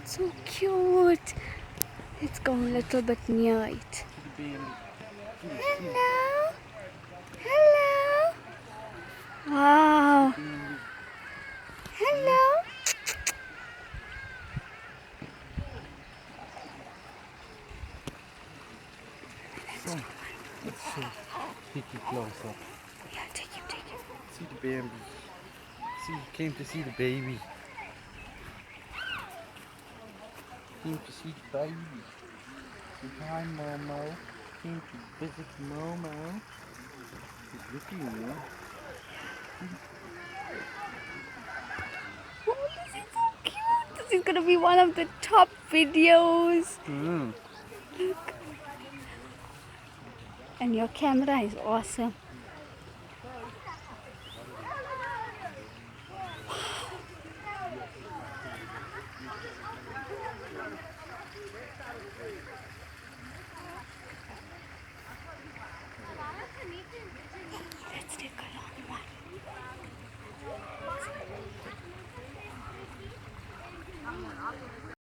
So cute. Let's go a little bit near it. Hello. Hello. Wow. Hello. Let's see. Take you close up. Yeah, take him, take him. See the baby. See, he came to see the baby. Came to see the baby. Say hi, Momo. Came to visit Momo. He's looking at you. Oh, this is so cute. This is gonna be one of the top videos. Mm. And your camera is awesome.